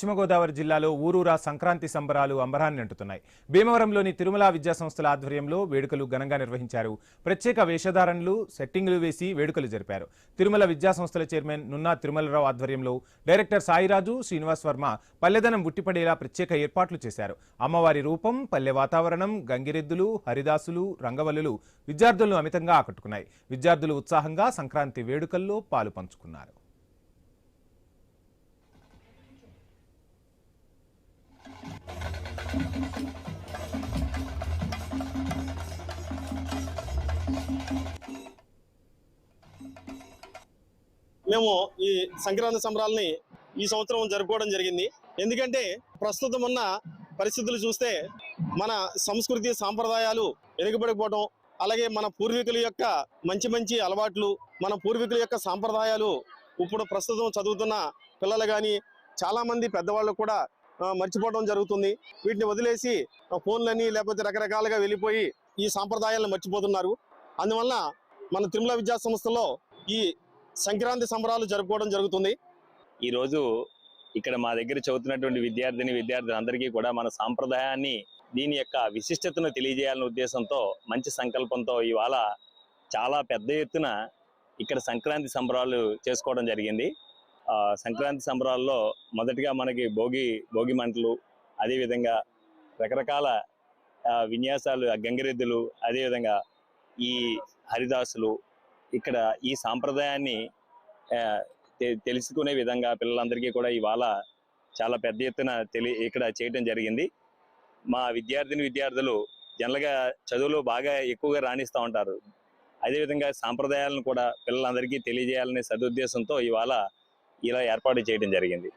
పశ్చిమ గోదావరి జిల్లాలో ఊరూరా సంక్రాంతి సంబరాలు అంబరాన్ని అంటుతున్నాయి. భీమవరంలోని తిరుమల విద్యా సంస్థల ఆధ్వర్యంలో వేడుకలు ఘనంగా నిర్వహించారు. ప్రత్యేక వేషధారణలు, సెట్టింగులు వేసి వేడుకలు జరిపారు. తిరుమల విద్యా సంస్థల చైర్మన్ నున్నా తిరుమలరావు ఆధ్వర్యంలో డైరెక్టర్ సాయిరాజు, శ్రీనివాస్ వర్మ పల్లెదనం ఉట్టిపడేలా ప్రత్యేక ఏర్పాట్లు చేశారు. అమ్మవారి రూపం, పల్లె వాతావరణం, గంగిరెద్దులు, హరిదాసులు, రంగవల్లులు విద్యార్థులను అమితంగా ఆకట్టుకున్నాయి. విద్యార్థులు ఉత్సాహంగా సంక్రాంతి వేడుకల్లో పాలు పంచుకున్నారు. మేము ఈ సంక్రాంతి సంబరాలని ఈ సంవత్సరం జరుపుకోవడం జరిగింది. ఎందుకంటే ప్రస్తుతం ఉన్న పరిస్థితులు చూస్తే మన సంస్కృతి సాంప్రదాయాలు వెనుకబడిపోవడం, అలాగే మన పూర్వీకుల యొక్క మంచి అలవాట్లు, మన పూర్వీకుల యొక్క సాంప్రదాయాలు ఇప్పుడు ప్రస్తుతం చదువుతున్న పిల్లలు కానీ చాలా మంది పెద్దవాళ్ళు కూడా మర్చిపోవడం జరుగుతుంది. వీటిని వదిలేసి ఫోన్లని లేకపోతే రకరకాలుగా వెళ్ళిపోయి ఈ సాంప్రదాయాలను మర్చిపోతున్నారు. అందువల్ల మన తిరుమల విద్యా సంస్థలో ఈ సంక్రాంతి సంబరాలు జరుపుకోవడం జరుగుతుంది. ఈరోజు ఇక్కడ మా దగ్గర చదువుతున్నటువంటి విద్యార్థులందరికీ కూడా మన సాంప్రదాయాన్ని, దీని యొక్క విశిష్టతను తెలియజేయాలనే ఉద్దేశంతో, మంచి సంకల్పంతో ఇవాళ చాలా పెద్ద ఎత్తున ఇక్కడ సంక్రాంతి సంబరాలు చేసుకోవడం జరిగింది. సంక్రాంతి సంబరాల్లో మొదటిగా మనకి భోగి మంటలు, అదేవిధంగా రకరకాల విన్యాసాలు, గంగిరెద్దులు, అదేవిధంగా ఈ హరిదాసులు, ఇక్కడ ఈ సాంప్రదాయాన్ని తెలుసుకునే విధంగా పిల్లలందరికీ కూడా ఇవాళ చాలా పెద్ద ఎత్తున ఇక్కడ చేయడం జరిగింది. మా విద్యార్థులు జనరల్గా చదువులో బాగా ఎక్కువగా రాణిస్తూ ఉంటారు. అదేవిధంగా సాంప్రదాయాలను కూడా పిల్లలందరికీ తెలియజేయాలనే సదుద్దేశంతో ఇవాళ ఇలా ఏర్పాటు చేయడం జరిగింది.